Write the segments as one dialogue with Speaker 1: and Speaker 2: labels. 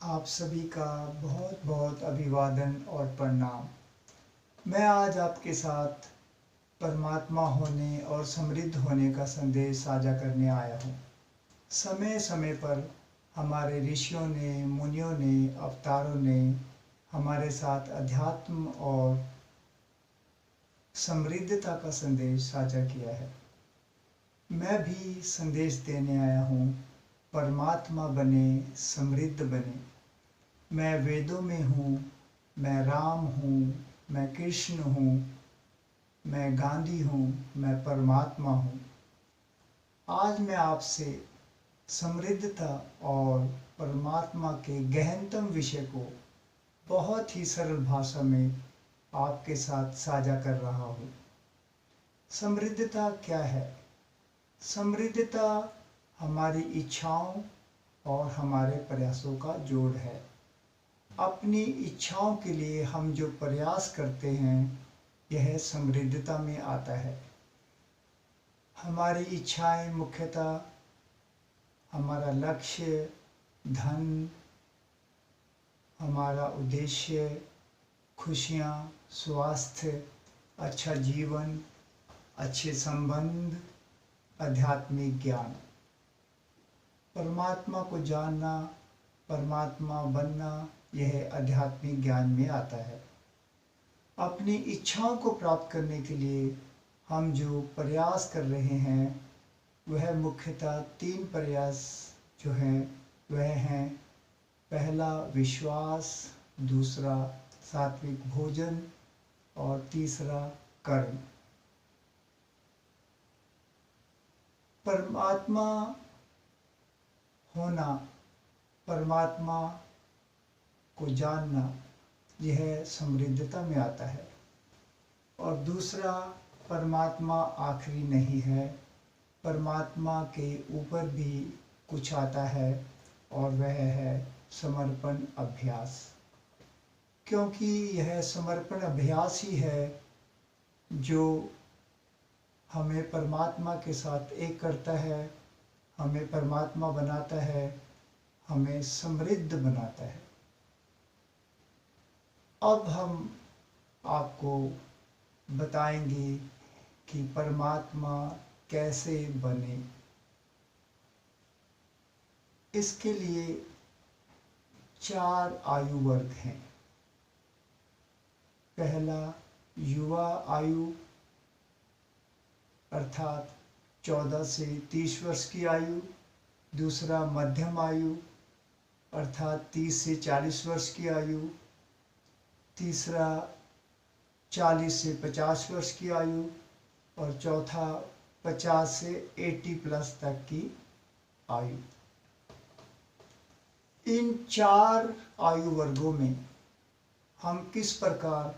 Speaker 1: आप सभी का बहुत बहुत अभिवादन और प्रणाम। मैं आज आपके साथ परमात्मा होने और समृद्ध होने का संदेश साझा करने आया हूँ। समय समय पर हमारे ऋषियों ने, मुनियों ने, अवतारों ने हमारे साथ अध्यात्म और समृद्धता का संदेश साझा किया है। मैं भी संदेश देने आया हूँ, परमात्मा बने, समृद्ध बने। मैं वेदों में हूँ, मैं राम हूँ, मैं कृष्ण हूँ, मैं गांधी हूँ, मैं परमात्मा हूँ। आज मैं आपसे समृद्धता और परमात्मा के गहनतम विषय को बहुत ही सरल भाषा में आपके साथ साझा कर रहा हूँ। समृद्धता क्या है? समृद्धता हमारी इच्छाओं और हमारे प्रयासों का जोड़ है। अपनी इच्छाओं के लिए हम जो प्रयास करते हैं, यह समृद्धता में आता है। हमारी इच्छाएं मुख्यतः हमारा लक्ष्य, धन, हमारा उद्देश्य, खुशियाँ, स्वास्थ्य, अच्छा जीवन, अच्छे संबंध, आध्यात्मिक ज्ञान। परमात्मा को जानना, परमात्मा बनना, यह आध्यात्मिक ज्ञान में आता है। अपनी इच्छाओं को प्राप्त करने के लिए हम जो प्रयास कर रहे हैं, वह मुख्यतः 3 प्रयास जो हैं वह हैं: पहला विश्वास, दूसरा सात्विक भोजन और तीसरा कर्म। परमात्मा होना, परमात्मा को जानना, यह समृद्धता में आता है। और दूसरा, परमात्मा आखिरी नहीं है, परमात्मा के ऊपर भी कुछ आता है और वह है समर्पण अभ्यास। क्योंकि यह समर्पण अभ्यास ही है जो हमें परमात्मा के साथ एक करता है, हमें परमात्मा बनाता है, हमें समृद्ध बनाता है। अब हम आपको बताएंगे कि परमात्मा कैसे बने। इसके लिए 4 आयु वर्ग हैं। पहला युवा आयु अर्थात 14 से 30 वर्ष की आयु। दूसरा मध्यम आयु अर्थात 30 से 40 वर्ष की आयु। तीसरा 40 से 50 वर्ष की आयु। और चौथा 50 से 80 प्लस तक की आयु। इन 4 आयु वर्गों में हम किस प्रकार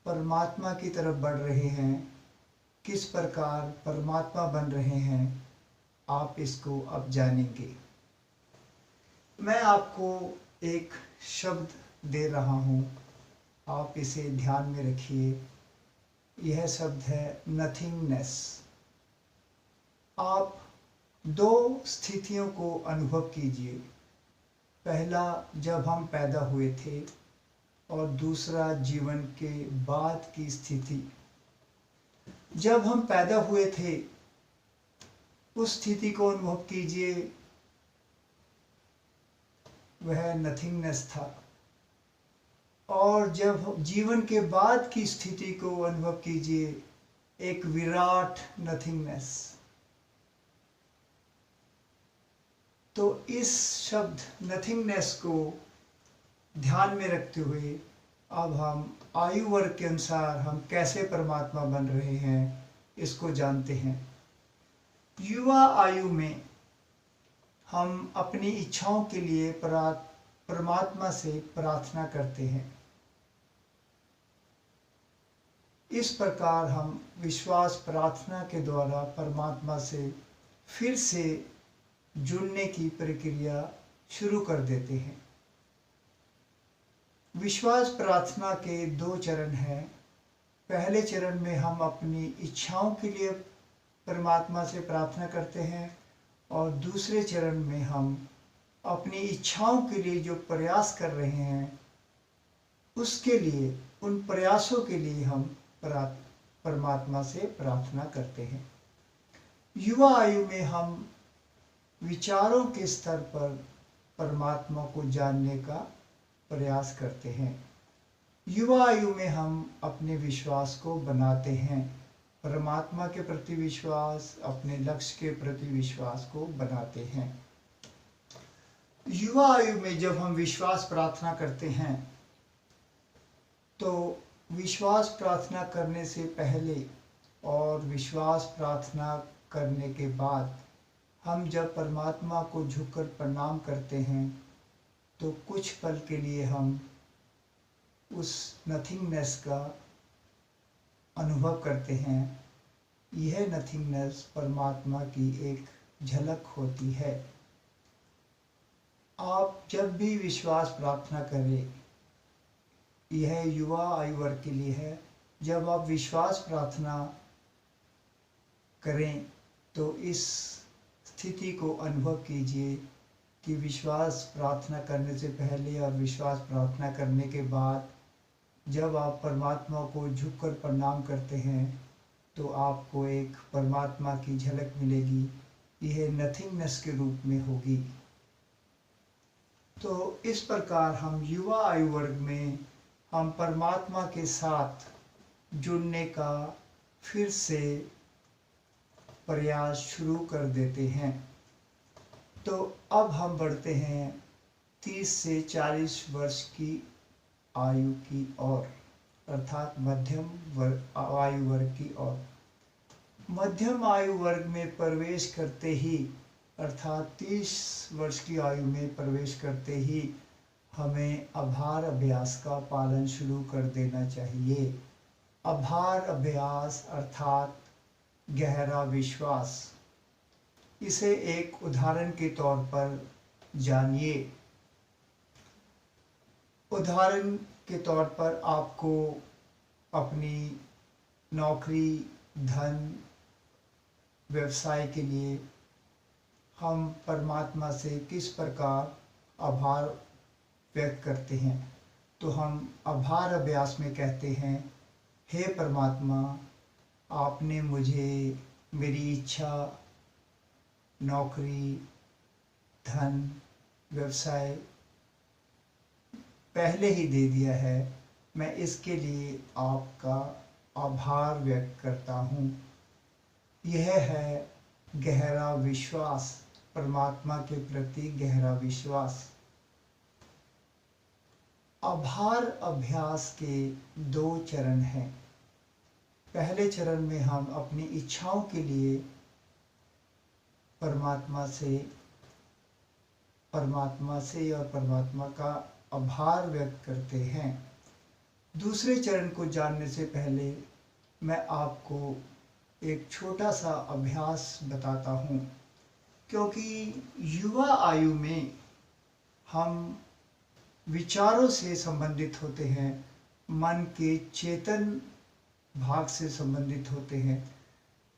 Speaker 1: परमात्मा की तरफ बढ़ रहे हैं, किस प्रकार परमात्मा बन रहे हैं, आप इसको अब जानेंगे। मैं आपको एक शब्द दे रहा हूँ, आप इसे ध्यान में रखिए। यह शब्द है नथिंगनेस। आप 2 स्थितियों को अनुभव कीजिए। पहला, जब हम पैदा हुए थे, और दूसरा जीवन के बाद की स्थिति। जब हम पैदा हुए थे, उस स्थिति को अनुभव कीजिए, वह नथिंगनेस था। और जब जीवन के बाद की स्थिति को अनुभव कीजिए, एक विराट नथिंगनेस। तो इस शब्द नथिंगनेस को ध्यान में रखते हुए अब हम आयु वर्ग के अनुसार हम कैसे परमात्मा बन रहे हैं, इसको जानते हैं। युवा आयु में हम अपनी इच्छाओं के लिए परमात्मा से प्रार्थना करते हैं। इस प्रकार हम विश्वास प्रार्थना के द्वारा परमात्मा से फिर से जुड़ने की प्रक्रिया शुरू कर देते हैं। विश्वास प्रार्थना के 2 चरण हैं। पहले चरण में हम अपनी इच्छाओं के लिए परमात्मा से प्रार्थना करते हैं, और दूसरे चरण में हम अपनी इच्छाओं के लिए जो प्रयास कर रहे हैं, उसके लिए, उन प्रयासों के लिए हम परमात्मा से प्रार्थना करते हैं। युवा आयु में हम विचारों के स्तर पर परमात्मा को जानने का प्रयास करते हैं। युवा आयु में हम अपने विश्वास को बनाते हैं, परमात्मा के प्रति विश्वास, अपने लक्ष्य के प्रति विश्वास को बनाते हैं। युवा आयु में जब हम विश्वास प्रार्थना करते हैं, तो विश्वास प्रार्थना करने से पहले और विश्वास प्रार्थना करने के बाद हम जब परमात्मा को झुककर प्रणाम करते हैं, तो कुछ पल के लिए हम उस नथिंगनेस का अनुभव करते हैं। यह नथिंगनेस परमात्मा की एक झलक होती है। आप जब भी विश्वास प्रार्थना करें, यह युवा आयु वर्ग के लिए है, जब आप विश्वास प्रार्थना करें तो इस स्थिति को अनुभव कीजिए कि विश्वास प्रार्थना करने से पहले और विश्वास प्रार्थना करने के बाद जब आप परमात्मा को झुककर प्रणाम करते हैं, तो आपको एक परमात्मा की झलक मिलेगी। यह नथिंगनेस के रूप में होगी। तो इस प्रकार हम युवा आयु वर्ग में हम परमात्मा के साथ जुड़ने का फिर से प्रयास शुरू कर देते हैं। तो अब हम बढ़ते हैं 30 से 40 वर्ष की आयु की ओर, अर्थात मध्यम आयु वर्ग की ओर। मध्यम आयु वर्ग में प्रवेश करते ही, अर्थात 30 वर्ष की आयु में प्रवेश करते ही हमें आभार अभ्यास का पालन शुरू कर देना चाहिए। आभार अभ्यास अर्थात गहरा विश्वास। इसे एक उदाहरण के तौर पर जानिए। उदाहरण के तौर पर आपको अपनी नौकरी, धन, व्यवसाय के लिए हम परमात्मा से किस प्रकार आभार व्यक्त करते हैं। तो हम आभार अभ्यास में कहते हैं, हे परमात्मा, आपने मुझे मेरी इच्छा, नौकरी, धन, व्यवसाय पहले ही दे दिया है। मैं इसके लिए आपका आभार व्यक्त करता हूँ। यह है गहरा विश्वास, परमात्मा के प्रति गहरा विश्वास। आभार अभ्यास के 2 चरण हैं। पहले चरण में हम अपनी इच्छाओं के लिए परमात्मा से और परमात्मा का आभार व्यक्त करते हैं। दूसरे चरण को जानने से पहले मैं आपको एक छोटा सा अभ्यास बताता हूँ, क्योंकि युवा आयु में हम विचारों से संबंधित होते हैं, मन के चेतन भाग से संबंधित होते हैं।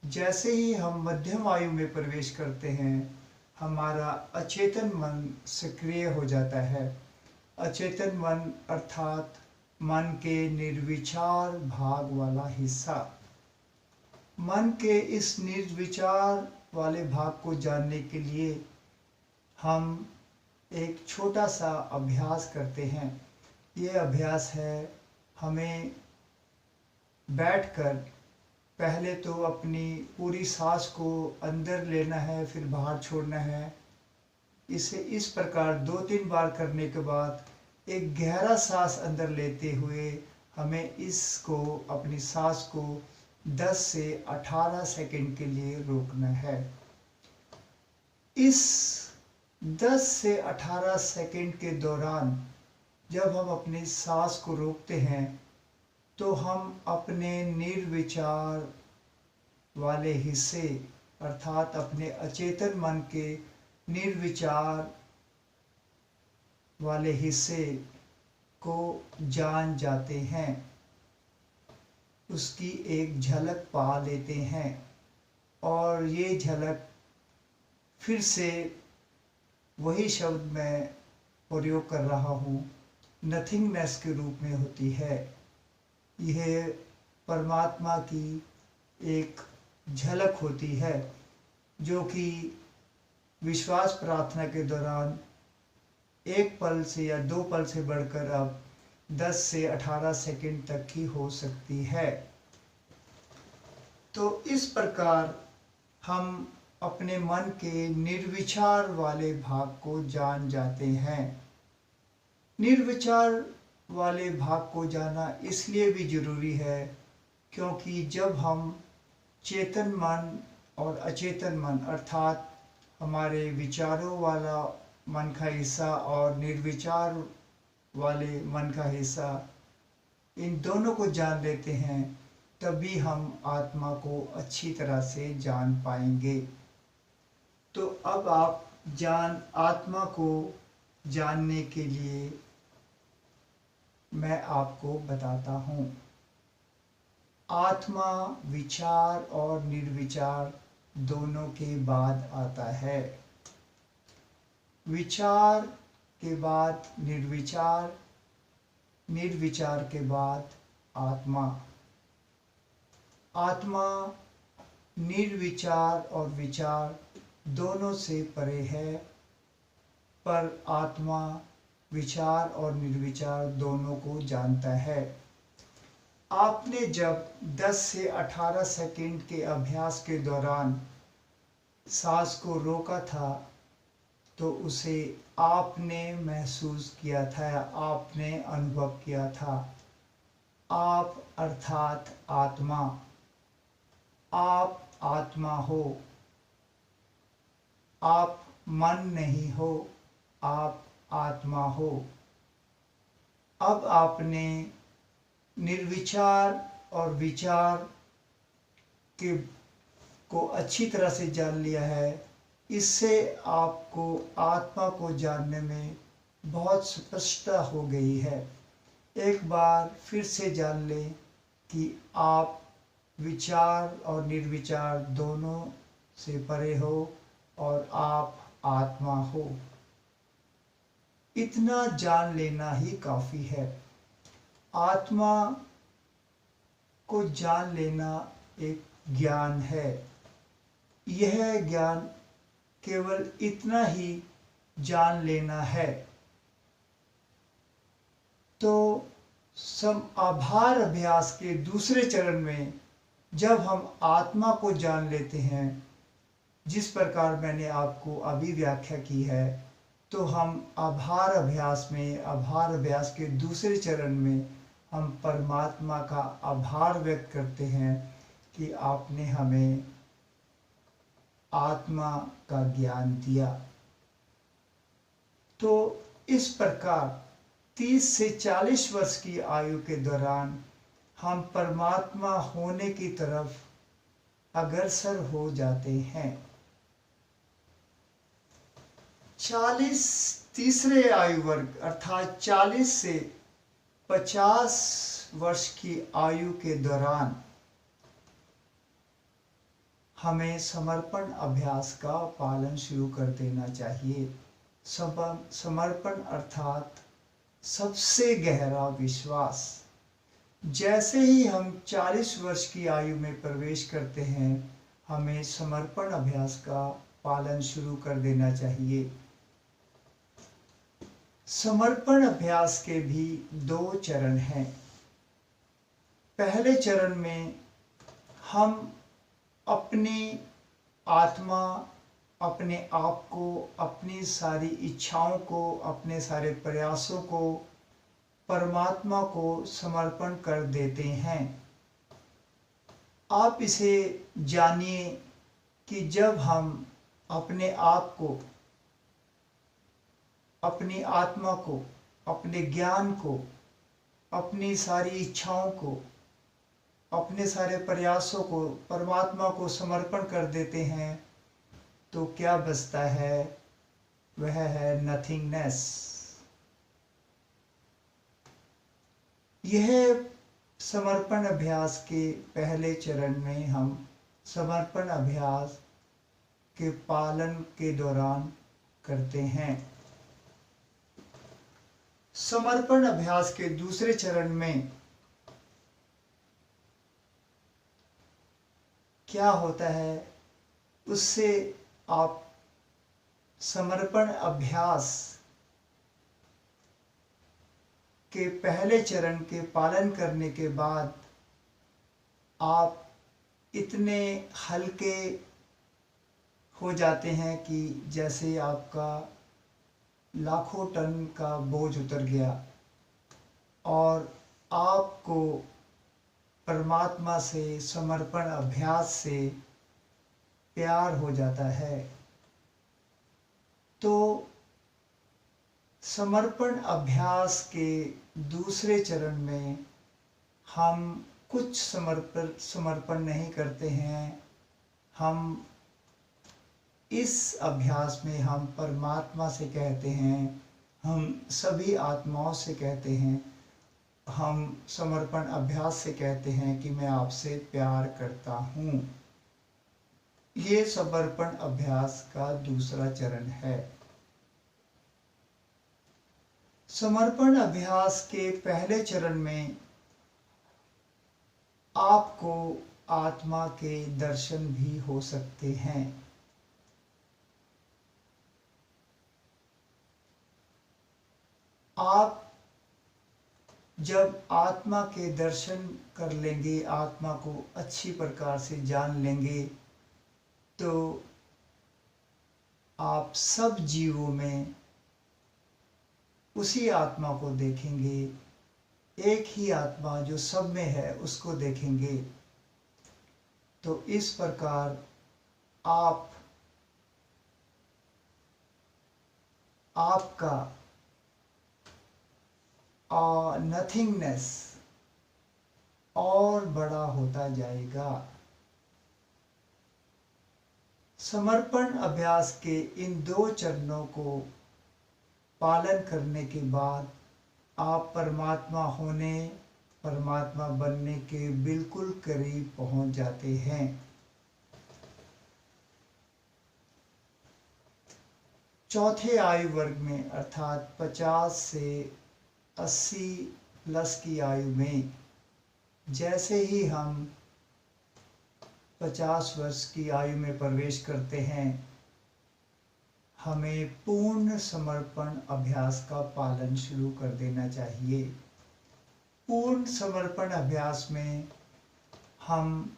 Speaker 1: जैसे ही हम मध्यम आयु में प्रवेश करते हैं, हमारा अचेतन मन सक्रिय हो जाता है। अचेतन मन अर्थात मन के निर्विचार भाग वाला हिस्सा। मन के इस निर्विचार वाले भाग को जानने के लिए हम एक छोटा सा अभ्यास करते हैं। ये अभ्यास है, हमें बैठकर पहले तो अपनी पूरी सांस को अंदर लेना है, फिर बाहर छोड़ना है। इसे इस प्रकार 2-3 बार करने के बाद एक गहरा सांस अंदर लेते हुए हमें इसको, अपनी सांस को 10 से 18 सेकंड के लिए रोकना है। इस 10 से 18 सेकंड के दौरान जब हम अपनी सांस को रोकते हैं, तो हम अपने निर्विचार वाले हिस्से अर्थात अपने अचेतन मन के निर्विचार वाले हिस्से को जान जाते हैं, उसकी एक झलक पा लेते हैं। और ये झलक फिर से वही शब्द मैं प्रयोग कर रहा हूँ, नथिंगनेस के रूप में होती है। यह परमात्मा की एक झलक होती है जो कि विश्वास प्रार्थना के दौरान एक पल से या 2 पल से बढ़कर अब 10 से 18 सेकंड तक की हो सकती है। तो इस प्रकार हम अपने मन के निर्विचार वाले भाग को जान जाते हैं। निर्विचार वाले भाग को जाना इसलिए भी जरूरी है क्योंकि जब हम चेतन मन और अचेतन मन अर्थात हमारे विचारों वाला मन का हिस्सा और निर्विचार वाले मन का हिस्सा, इन दोनों को जान लेते हैं, तभी हम आत्मा को अच्छी तरह से जान पाएंगे। तो अब आप आत्मा को जानने के लिए मैं आपको बताता हूँ। आत्मा विचार और निर्विचार दोनों के बाद आता है। विचार के बाद निर्विचार, निर्विचार के बाद आत्मा। आत्मा निर्विचार और विचार दोनों से परे है, पर आत्मा विचार और निर्विचार दोनों को जानता है। आपने जब 10 से 18 सेकंड के अभ्यास के दौरान सांस को रोका था तो उसे आपने महसूस किया था, आपने अनुभव किया था। आप अर्थात आत्मा, आप आत्मा हो, आप मन नहीं हो, आप आत्मा हो। अब आपने निर्विचार और विचार को अच्छी तरह से जान लिया है। इससे आपको आत्मा को जानने में बहुत स्पष्टता हो गई है। एक बार फिर से जान लें कि आप विचार और निर्विचार दोनों से परे हो और आप आत्मा हो। इतना जान लेना ही काफ़ी है। आत्मा को जान लेना एक ज्ञान है। यह ज्ञान केवल इतना ही जान लेना है। तो आभार अभ्यास के दूसरे चरण में जब हम आत्मा को जान लेते हैं, जिस प्रकार मैंने आपको अभी व्याख्या की है, तो हम आभार अभ्यास के दूसरे चरण में हम परमात्मा का आभार व्यक्त करते हैं कि आपने हमें आत्मा का ज्ञान दिया। तो इस प्रकार 30 से 40 वर्ष की आयु के दौरान हम परमात्मा होने की तरफ अग्रसर हो जाते हैं। 40 तीसरे आयु वर्ग अर्थात 40 से 50 वर्ष की आयु के दौरान हमें समर्पण अभ्यास का पालन शुरू कर देना चाहिए। समर्पण अर्थात सबसे गहरा विश्वास। जैसे ही हम 40 वर्ष की आयु में प्रवेश करते हैं, हमें समर्पण अभ्यास का पालन शुरू कर देना चाहिए। समर्पण अभ्यास के भी 2 चरण हैं। पहले चरण में हम अपनी आत्मा, अपने आप को, अपनी सारी इच्छाओं को, अपने सारे प्रयासों को परमात्मा को समर्पण कर देते हैं। आप इसे जानिए कि जब हम अपने आप को, अपनी आत्मा को, अपने ज्ञान को, अपनी सारी इच्छाओं को, अपने सारे प्रयासों को परमात्मा को समर्पण कर देते हैं, तो क्या बचता है? वह है नथिंगनेस। यह समर्पण अभ्यास के पहले चरण में हम समर्पण अभ्यास के पालन के दौरान करते हैं। समर्पण अभ्यास के दूसरे चरण में क्या होता है, उससे आप समर्पण अभ्यास के पहले चरण के पालन करने के बाद आप इतने हल्के हो जाते हैं कि जैसे आपका लाखों टन का बोझ उतर गया और आपको परमात्मा से, समर्पण अभ्यास से प्यार हो जाता है। तो समर्पण अभ्यास के दूसरे चरण में हम कुछ समर्पण नहीं करते हैं। हम इस अभ्यास में हम परमात्मा से कहते हैं, हम सभी आत्माओं से कहते हैं, हम समर्पण अभ्यास से कहते हैं कि मैं आपसे प्यार करता हूँ। ये समर्पण अभ्यास का दूसरा चरण है। समर्पण अभ्यास के पहले चरण में आपको आत्मा के दर्शन भी हो सकते हैं। आप जब आत्मा के दर्शन कर लेंगे, आत्मा को अच्छी प्रकार से जान लेंगे, तो आप सब जीवों में उसी आत्मा को देखेंगे। एक ही आत्मा जो सब में है उसको देखेंगे। तो इस प्रकार आपका नथिंगनेस और बड़ा होता जाएगा। समर्पण अभ्यास के इन दो चरणों को पालन करने के बाद आप परमात्मा होने, परमात्मा बनने के बिल्कुल करीब पहुंच जाते हैं। चौथे आयु वर्ग में अर्थात 50 से 80 प्लस की आयु में जैसे ही हम 50 वर्ष की आयु में प्रवेश करते हैं, हमें पूर्ण समर्पण अभ्यास का पालन शुरू कर देना चाहिए। पूर्ण समर्पण अभ्यास में हम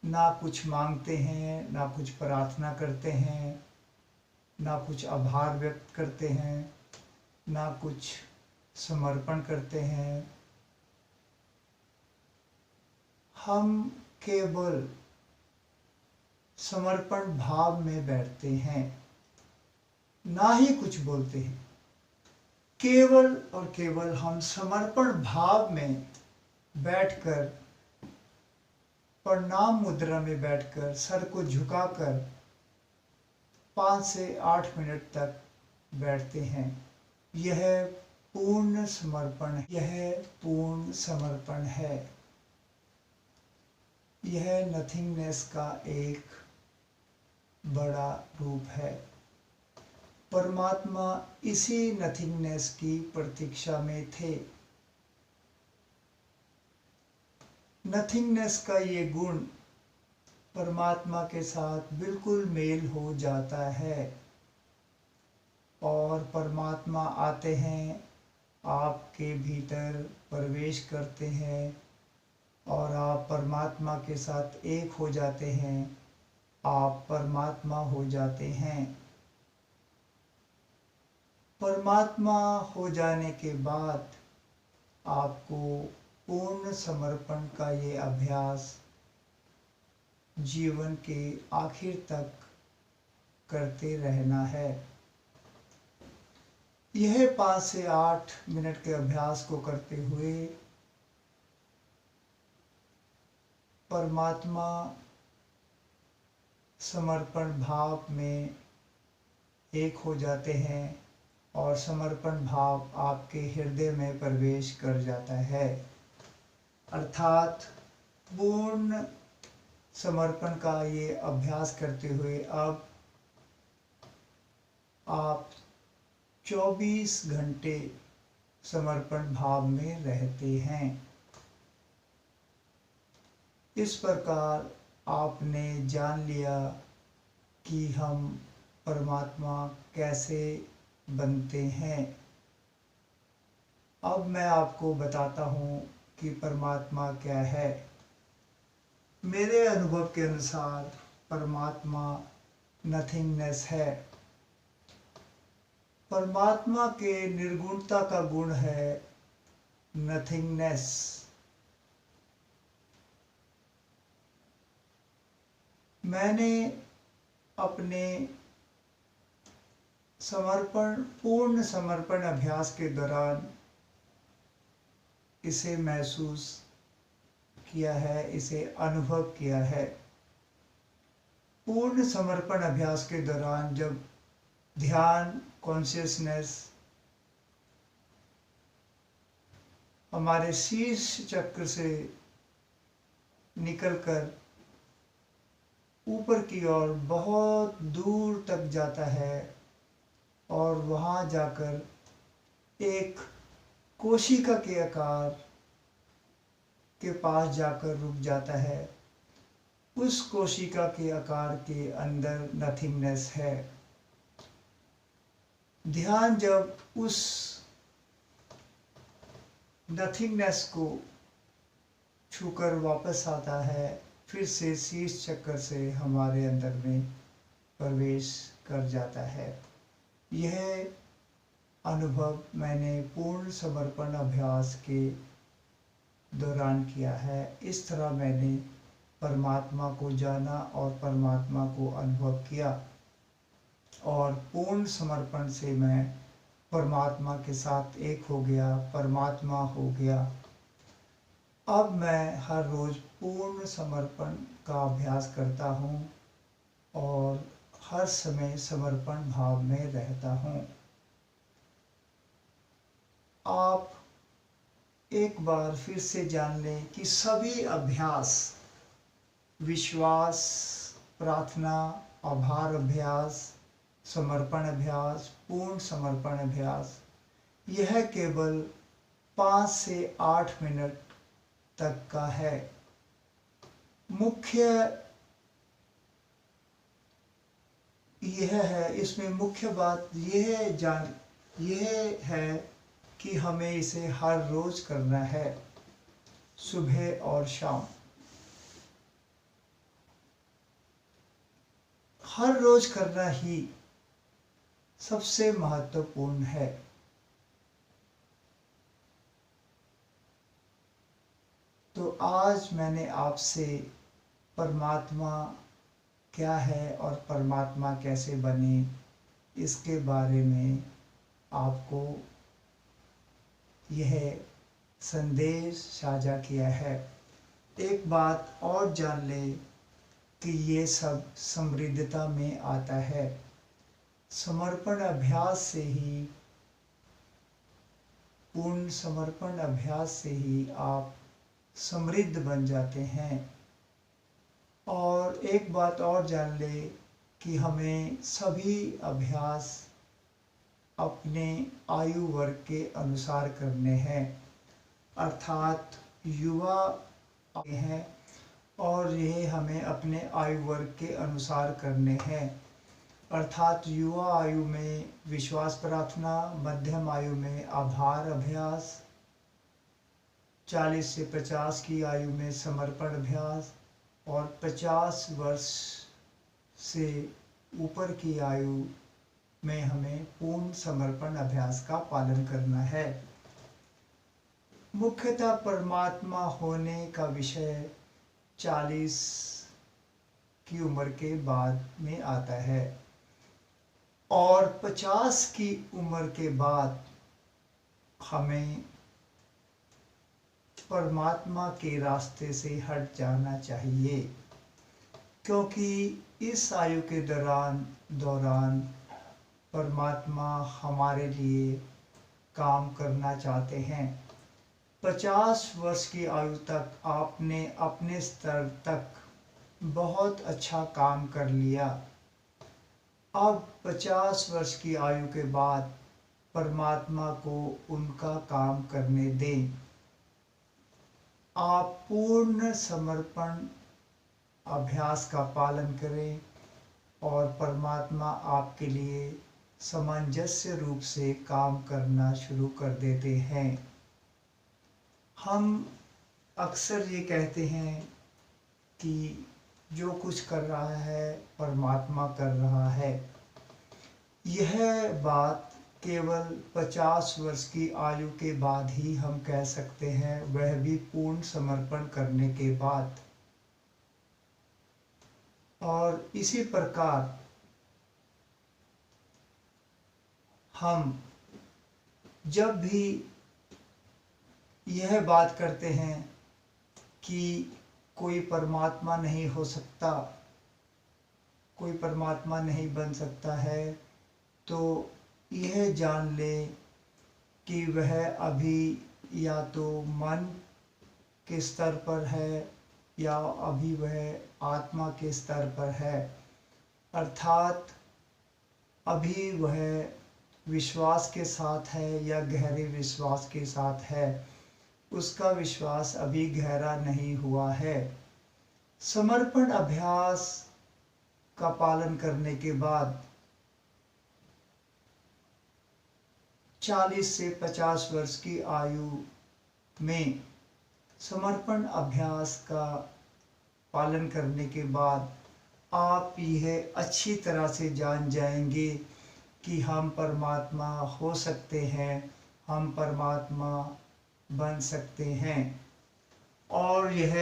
Speaker 1: ना कुछ मांगते हैं, ना कुछ प्रार्थना करते हैं, ना कुछ आभार व्यक्त करते हैं, ना कुछ समर्पण करते हैं। हम केवल समर्पण भाव में बैठते हैं, ना ही कुछ बोलते हैं। केवल और केवल हम समर्पण भाव में बैठकर, प्रणाम मुद्रा में बैठकर, सर को झुकाकर 5 से 8 मिनट तक बैठते हैं। यह पूर्ण समर्पण, यह पूर्ण समर्पण है। यह नथिंगनेस का एक बड़ा रूप है। परमात्मा इसी नथिंगनेस की प्रतीक्षा में थे। नथिंगनेस का ये गुण परमात्मा के साथ बिल्कुल मेल हो जाता है और परमात्मा आते हैं, आपके भीतर प्रवेश करते हैं और आप परमात्मा के साथ एक हो जाते हैं। आप परमात्मा हो जाते हैं। परमात्मा हो जाने के बाद आपको पूर्ण समर्पण का ये अभ्यास जीवन के आखिर तक करते रहना है। यह 5 से 8 मिनट के अभ्यास को करते हुए परमात्मा समर्पण भाव में एक हो जाते हैं और समर्पण भाव आपके हृदय में प्रवेश कर जाता है। अर्थात पूर्ण समर्पण का ये अभ्यास करते हुए अब आप 24 घंटे समर्पण भाव में रहते हैं। इस प्रकार आपने जान लिया कि हम परमात्मा कैसे बनते हैं। अब मैं आपको बताता हूँ कि परमात्मा क्या है। मेरे अनुभव के अनुसार परमात्मा नथिंगनेस है। परमात्मा के निर्गुणता का गुण है नथिंगनेस। मैंने अपने पूर्ण समर्पण अभ्यास के दौरान इसे महसूस किया है, इसे अनुभव किया है। पूर्ण समर्पण अभ्यास के दौरान जब ध्यान कॉन्शियसनेस हमारे शीर्ष चक्र से निकलकर ऊपर की ओर बहुत दूर तक जाता है और वहाँ जाकर एक कोशिका के आकार के पास जाकर रुक जाता है। उस कोशिका के आकार के अंदर नथिंगनेस है। ध्यान जब उस नथिंगनेस को छूकर वापस आता है, फिर से शीर्ष चक्र से हमारे अंदर में प्रवेश कर जाता है। यह अनुभव मैंने पूर्ण समर्पण अभ्यास के दौरान किया है। इस तरह मैंने परमात्मा को जाना और परमात्मा को अनुभव किया और पूर्ण समर्पण से मैं परमात्मा के साथ एक हो गया, परमात्मा हो गया। अब मैं हर रोज़ पूर्ण समर्पण का अभ्यास करता हूँ और हर समय समर्पण भाव में रहता हूँ। आप एक बार फिर से जान लें कि सभी अभ्यास, विश्वास, प्रार्थना, आभार अभ्यास, समर्पण अभ्यास, पूर्ण समर्पण अभ्यास, यह केवल 5 से 8 मिनट तक का है। मुख्य यह है, इसमें मुख्य बात यह है कि हमें इसे हर रोज करना है, सुबह और शाम। हर रोज करना ही सबसे महत्वपूर्ण है। तो आज मैंने आपसे परमात्मा क्या है और परमात्मा कैसे बने, इसके बारे में आपको यह संदेश साझा किया है। एक बात और जान लें कि ये सब समृद्धता में आता है। समर्पण अभ्यास से ही, पूर्ण समर्पण अभ्यास से ही आप समृद्ध बन जाते हैं। और एक बात और जान ले कि हमें सभी अभ्यास अपने आयु वर्ग के अनुसार करने हैं, अर्थात युवा हैं और यह हमें अपने आयु वर्ग के अनुसार करने हैं। अर्थात युवा आयु में विश्वास प्रार्थना, मध्यम आयु में आभार अभ्यास, 40 से 50 की आयु में समर्पण अभ्यास और 50 वर्ष से ऊपर की आयु में हमें पूर्ण समर्पण अभ्यास का पालन करना है। मुख्यतः परमात्मा होने का विषय 40 की उम्र के बाद में आता है और 50 की उम्र के बाद हमें परमात्मा के रास्ते से हट जाना चाहिए, क्योंकि इस आयु के दौरान परमात्मा हमारे लिए काम करना चाहते हैं। 50 वर्ष की आयु तक आपने अपने स्तर तक बहुत अच्छा काम कर लिया। अब 50 वर्ष की आयु के बाद परमात्मा को उनका काम करने दें। आप पूर्ण समर्पण अभ्यास का पालन करें और परमात्मा आपके लिए सामंजस्य रूप से काम करना शुरू कर देते हैं। हम अक्सर ये कहते हैं कि जो कुछ कर रहा है परमात्मा कर रहा है। यह बात केवल 50 वर्ष की आयु के बाद ही हम कह सकते हैं, वह भी पूर्ण समर्पण करने के बाद। और इसी प्रकार हम जब भी यह बात करते हैं कि कोई परमात्मा नहीं हो सकता, कोई परमात्मा नहीं बन सकता है, तो यह जान ले कि वह अभी या तो मन के स्तर पर है या अभी वह आत्मा के स्तर पर है। अर्थात अभी वह विश्वास के साथ है या गहरे विश्वास के साथ है, उसका विश्वास अभी गहरा नहीं हुआ है। समर्पण अभ्यास का पालन करने के बाद 40 से 50 वर्ष की आयु में समर्पण अभ्यास का पालन करने के बाद आप यह अच्छी तरह से जान जाएंगे कि हम परमात्मा हो सकते हैं, हम परमात्मा बन सकते हैं। और यह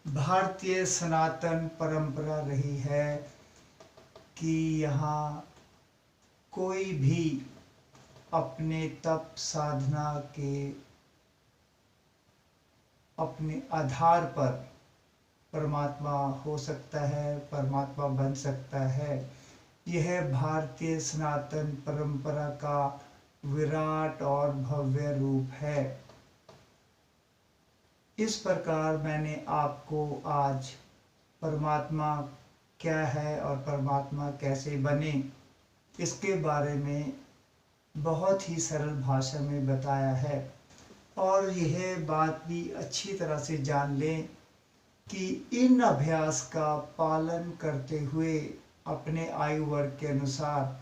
Speaker 1: भारतीय सनातन परंपरा रही है कि यहाँ कोई भी अपने तप साधना के अपने आधार पर परमात्मा हो सकता है, परमात्मा बन सकता है। यह भारतीय सनातन परंपरा का विराट और भव्य रूप है। इस प्रकार मैंने आपको आज परमात्मा क्या है और परमात्मा कैसे बने, इसके बारे में बहुत ही सरल भाषा में बताया है। और यह बात भी अच्छी तरह से जान लें कि इन अभ्यास का पालन करते हुए अपने आयु वर्ग के अनुसार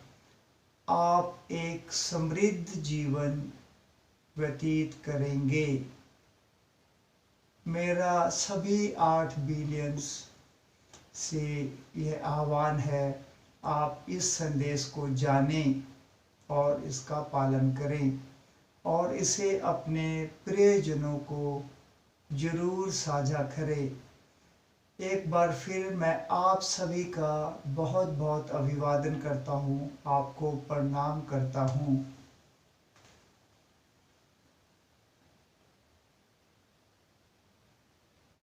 Speaker 1: आप एक समृद्ध जीवन व्यतीत करेंगे। मेरा सभी 8 बिलियंस से यह आह्वान है, आप इस संदेश को जानें और इसका पालन करें और इसे अपने प्रियजनों को जरूर साझा करें। एक बार फिर मैं आप सभी का बहुत बहुत अभिवादन करता हूँ, आपको प्रणाम करता हूँ।